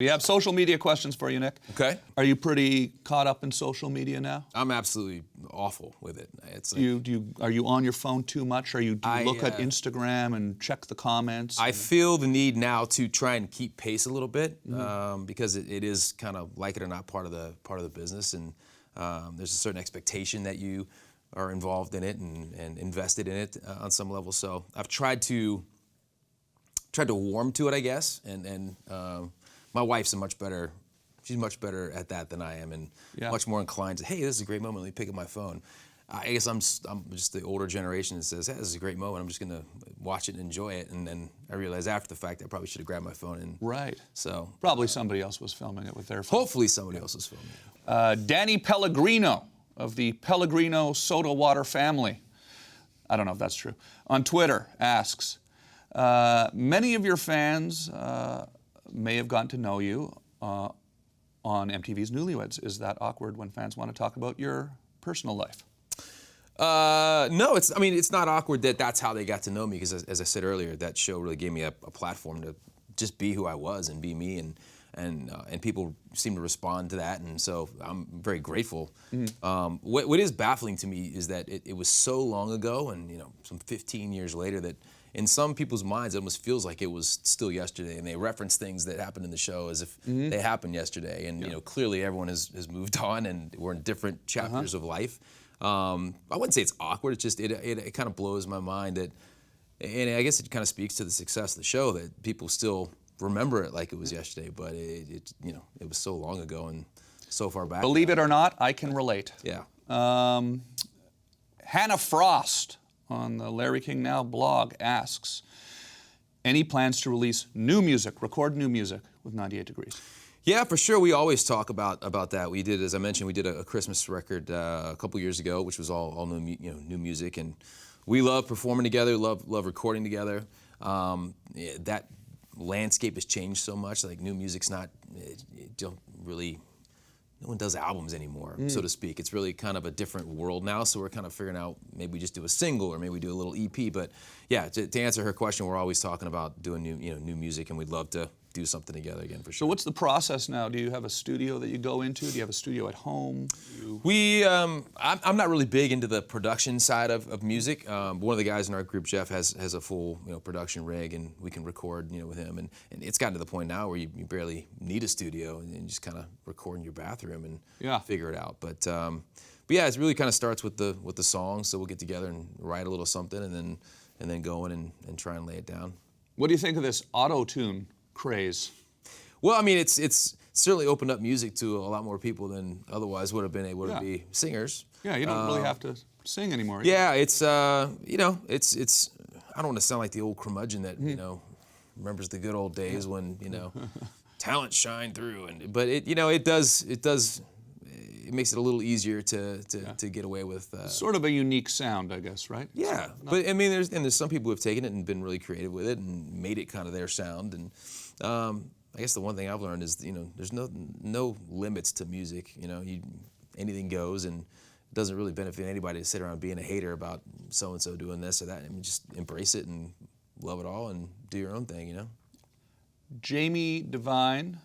We have social media questions for you, Nick. Okay. Are you pretty caught up in social media now? I'm absolutely awful with it. It's like, Are you on your phone too much? Do you look at Instagram and check the comments? I feel the need now to try and keep pace a little bit because it is kind of, like it or not, part of the business, and there's a certain expectation that you are involved in it and invested in it on some level. So I've tried to warm to it, I guess, and my wife's she's much better at that than I am, and much more inclined to, hey, this is a great moment, let me pick up my phone. I guess I'm just the older generation that says, hey, this is a great moment, I'm just gonna watch it and enjoy it, and then I realize after the fact I probably should have grabbed my phone and so probably somebody else was filming it with their phone. Hopefully somebody else was filming it. Danny Pellegrino of the Pellegrino soda water family, I don't know if that's true, on Twitter asks, many of your fans may have gotten to know you on MTV's Newlyweds. Is that awkward when fans want to talk about your personal life? No, it's not awkward that's how they got to know me, because as I said earlier, that show really gave me a platform to just be who I was and be me, and people seem to respond to that, and so I'm very grateful. What is baffling to me is that it was so long ago, and some 15 years later, that in some people's minds it almost feels like it was still yesterday, and they reference things that happened in the show as if they happened yesterday, and clearly everyone has moved on, and we're in different chapters of life. I wouldn't say it's awkward. It's just it kind of blows my mind that, and I guess it kind of speaks to the success of the show that people still remember it like it was yesterday, but it was so long ago and so far back. Believe it or not, I can relate. Yeah. Hannah Frost on the Larry King Now blog asks, any plans to release new music, record new music with 98 Degrees? Yeah, for sure. We always talk about that. We did, as I mentioned, we did a Christmas record a couple years ago, which was all new music, and we love performing together, love recording together. That landscape has changed so much. Like, new music's not, no one does albums anymore, so to speak. It's really kind of a different world now, so we're kind of figuring out, maybe we just do a single or maybe we do a little EP. But yeah, to answer her question, we're always talking about doing new music, and we'd love to do something together again, for sure. So what's the process now? Do you have a studio that you go into? Do you have a studio at home? I'm not really big into the production side of music. One of the guys in our group, Jeff, has a full production rig, and we can record with him. And it's gotten to the point now where you barely need a studio, and you just kind of record in your bathroom and figure it out. But yeah, it really kind of starts with the songs. So we'll get together and write a little something, and then go in and try and lay it down. What do you think of this autotune craze? Well, I mean, it's certainly opened up music to a lot more people than otherwise would have been able to be singers. Yeah, you don't really have to sing anymore. Yeah, it's I don't want to sound like the old curmudgeon that remembers the good old days when talent shined through, but it makes it a little easier to get away with. Sort of a unique sound, I guess, right? Yeah, but I mean, there's some people who have taken it and been really creative with it and made it kind of their sound. And I guess the one thing I've learned is there's no limits to music. Anything goes, and it doesn't really benefit anybody to sit around being a hater about so and so doing this or that. I mean, just embrace it and love it all and do your own thing. Jamie Devine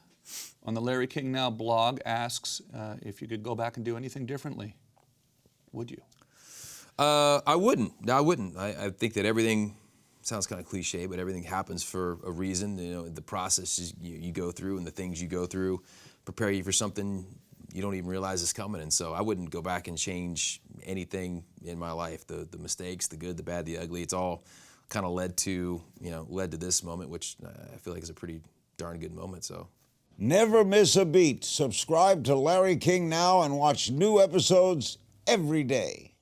on the Larry King Now blog asks if you could go back and do anything differently, would you? I wouldn't. I think that everything sounds kind of cliche, but everything happens for a reason. The process you go through and the things you go through prepare you for something you don't even realize is coming. And so I wouldn't go back and change anything in my life. The mistakes, the good, the bad, the ugly, it's all kind of led to this moment, which I feel like is a pretty darn good moment. So. Never miss a beat. Subscribe to Larry King Now and watch new episodes every day.